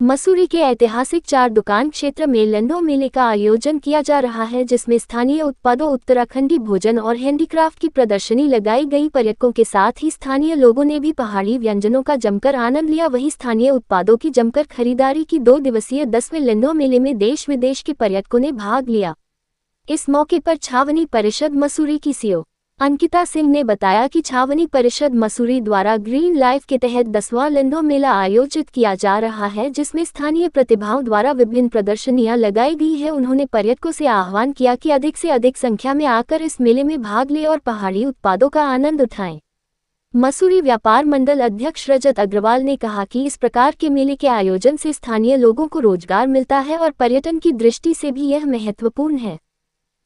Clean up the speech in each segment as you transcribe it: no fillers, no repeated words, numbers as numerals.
मसूरी के ऐतिहासिक 4 दुकान क्षेत्र में लंडो मेले का आयोजन किया जा रहा है, जिसमें स्थानीय उत्पादों, उत्तराखंडी भोजन और हैंडीक्राफ्ट की प्रदर्शनी लगाई गई। पर्यटकों के साथ ही स्थानीय लोगों ने भी पहाड़ी व्यंजनों का जमकर आनंद लिया। वहीं स्थानीय उत्पादों की जमकर खरीदारी की। 2 दिवसीय 10वें लंडो मेले में देश विदेश के पर्यटकों ने भाग लिया। इस मौके पर छावनी परिषद मसूरी की सीईओ अंकिता सिंह ने बताया कि छावनी परिषद मसूरी द्वारा ग्रीन लाइफ के तहत 10वां लंडो मेला आयोजित किया जा रहा है, जिसमें स्थानीय प्रतिभाओं द्वारा विभिन्न प्रदर्शनियां लगाई गई है। उन्होंने पर्यटकों से आह्वान किया कि अधिक से अधिक संख्या में आकर इस मेले में भाग लें और पहाड़ी उत्पादों का आनंद उठाएं। मसूरी व्यापार मंडल अध्यक्ष रजत अग्रवाल ने कहा कि इस प्रकार के मेले के आयोजन से स्थानीय लोगों को रोजगार मिलता है और पर्यटन की दृष्टि से भी यह महत्वपूर्ण है।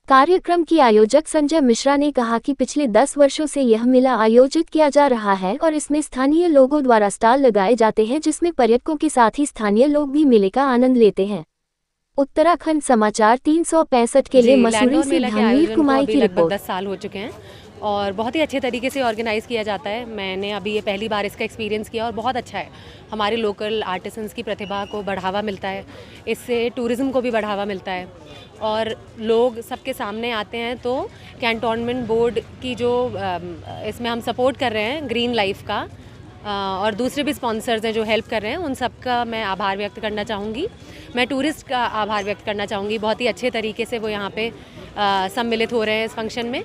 कार्यक्रम की आयोजक संजय मिश्रा ने कहा कि पिछले 10 वर्षों से यह मेला आयोजित किया जा रहा है और इसमें स्थानीय लोगों द्वारा स्टॉल लगाए जाते हैं, जिसमें पर्यटकों के साथ ही स्थानीय लोग भी मेले का आनंद लेते हैं। उत्तराखंड समाचार 365 के लिए मसूरी से धनवीर कुमाई की रिपोर्ट। 10 साल हो चुके हैं और बहुत ही अच्छे तरीके से ऑर्गेनाइज़ किया जाता है। मैंने अभी ये पहली बार इसका एक्सपीरियंस किया और बहुत अच्छा है। हमारे लोकल आर्टिसंस की प्रतिभा को बढ़ावा मिलता है, इससे टूरिज़्म को भी बढ़ावा मिलता है और लोग सबके सामने आते हैं। तो कैंटोनमेंट बोर्ड की जो इसमें हम सपोर्ट कर रहे हैं ग्रीन लाइफ का, और दूसरे भी स्पॉन्सर्स हैं जो हेल्प कर रहे हैं, उन सब का मैं आभार व्यक्त करना चाहूँगी। मैं टूरिस्ट का आभार व्यक्त करना चाहूँगी। बहुत ही अच्छे तरीके से वो यहाँ पे सम्मिलित हो रहे हैं इस फंक्शन में।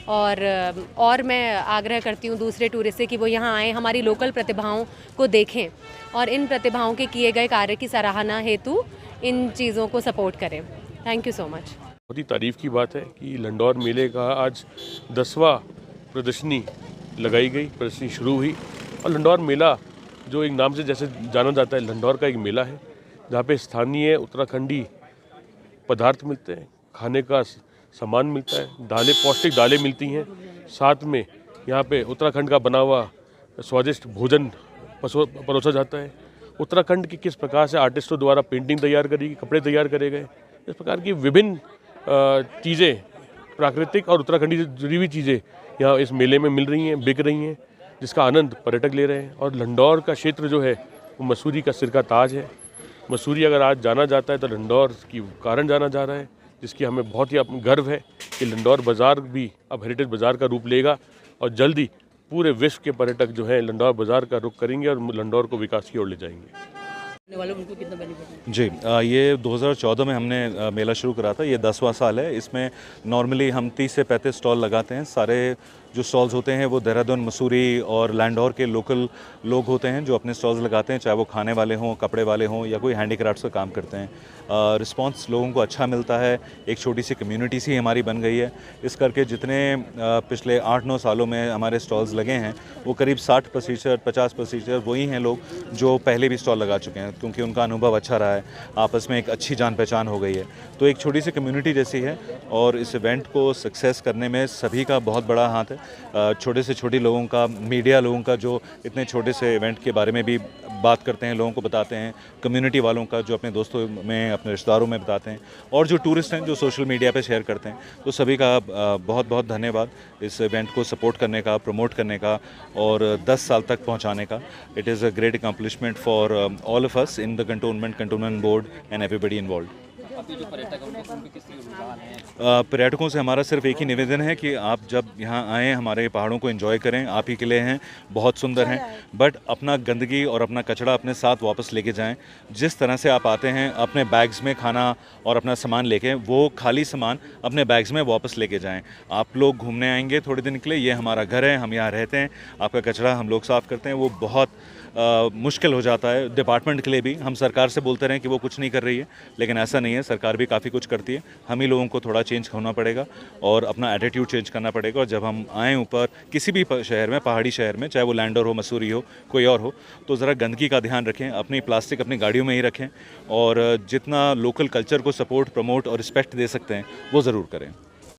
और मैं आग्रह करती हूँ दूसरे टूरिस्ट से कि वो यहाँ आएँ, हमारी लोकल प्रतिभाओं को देखें और इन प्रतिभाओं के किए गए कार्य की सराहना हेतु इन चीज़ों को सपोर्ट करें। Thank you so much. बहुत ही तारीफ़ की बात है कि लंडौर मेले का आज 10वां प्रदर्शनी लगाई गई, प्रदर्शनी शुरू हुई। और लंडौर मेला जो एक नाम से जैसे जाना जाता है, लंडौर का एक मेला है जहाँ पे स्थानीय उत्तराखंडी पदार्थ मिलते हैं, खाने का सामान मिलता है, दालें, पौष्टिक दालें मिलती हैं। साथ में यहाँ पे उत्तराखंड का बना हुआ स्वादिष्ट भोजन परोसा जाता है। उत्तराखंड की किस प्रकार से आर्टिस्टों द्वारा पेंटिंग तैयार करी, कपड़े तैयार करे गए, इस प्रकार की विभिन्न चीज़ें, प्राकृतिक और उत्तराखंडी से जुड़ी हुई चीज़ें यहाँ इस मेले में मिल रही हैं, बिक रही हैं, जिसका आनंद पर्यटक ले रहे हैं। और लंडौर का क्षेत्र जो है वो मसूरी का सिर का ताज है। मसूरी अगर आज जाना जाता है तो लंडौर की कारण जाना जा रहा है, जिसकी हमें बहुत ही गर्व है कि लंडौर बाज़ार भी अब हेरिटेज बाज़ार का रूप लेगा और जल्दी पूरे विश्व के पर्यटक जो हैं लंडौर बाज़ार का रुख करेंगे और लंडौर को विकास की ओर ले जाएंगे। उनको कितना बेनिफिट? जी, ये 2014 में हमने मेला शुरू करा था। ये 10वां साल है। इसमें नॉर्मली हम 30 से 35 स्टॉल लगाते हैं। सारे जो स्टॉल्स होते हैं वो देहरादून, मसूरी और लैंडौर के लोकल लोग होते हैं जो अपने स्टॉल्स लगाते हैं, चाहे वो खाने वाले हों, कपड़े वाले हों या कोई हैंडीक्राफ्ट्स का काम करते हैं। रिस्पांस लोगों को अच्छा मिलता है। एक छोटी सी कम्युनिटी सी हमारी बन गई है। इस करके जितने पिछले 8-9 सालों में हमारे स्टॉल्स लगे हैं वो करीब 60%, 50% वही हैं लोग जो पहले भी स्टॉल लगा चुके हैं, क्योंकि उनका अनुभव अच्छा रहा है। आपस में एक अच्छी जान पहचान हो गई है, तो एक छोटी सी कम्युनिटी जैसी है। और इस इवेंट को सक्सेस करने में सभी का बहुत बड़ा हाथ है। छोटे से छोटे लोगों का, मीडिया लोगों का जो इतने छोटे से इवेंट के बारे में भी बात करते हैं, लोगों को बताते हैं, कम्युनिटी वालों का जो अपने दोस्तों में, अपने रिश्तेदारों में बताते हैं, और जो टूरिस्ट हैं जो सोशल मीडिया पे शेयर करते हैं। तो सभी का बहुत बहुत धन्यवाद इस इवेंट को सपोर्ट करने का, प्रमोट करने का और 10 साल तक पहुंचाने का। It is a great accomplishment for all of us in the cantonment board and everybody involved. पर्यटकों से हमारा सिर्फ एक ही निवेदन है कि आप जब यहाँ आएँ, हमारे पहाड़ों को एंजॉय करें। आप ही के लिए हैं, बहुत सुंदर हैं, बट अपना गंदगी और अपना कचरा अपने साथ वापस लेके जाएं। जिस तरह से आप आते हैं अपने बैग्स में खाना और अपना सामान लेके, वो खाली सामान अपने बैग्स में वापस लेके जाएं। आप लोग घूमने आएंगे थोड़े दिन के लिए, ये हमारा घर है, हम यहाँ रहते हैं, आपका कचरा हम लोग साफ़ करते हैं, वो बहुत मुश्किल हो जाता है डिपार्टमेंट के लिए भी। हम सरकार से बोलते रहें कि वो कुछ नहीं कर रही है, लेकिन ऐसा नहीं है, सरकार भी काफ़ी कुछ करती है। हम ही लोगों को थोड़ा चेंज होना पड़ेगा और अपना एटीट्यूड चेंज करना पड़ेगा। और जब हम आएँ ऊपर किसी भी शहर में, पहाड़ी शहर में, चाहे वो लैंडौर हो, मसूरी हो, कोई और हो, तो ज़रा गंदगी का ध्यान रखें, अपनी प्लास्टिक अपनी गाड़ियों में ही रखें और जितना लोकल कल्चर को सपोर्ट, प्रमोट और रिस्पेक्ट दे सकते हैं वो ज़रूर करें।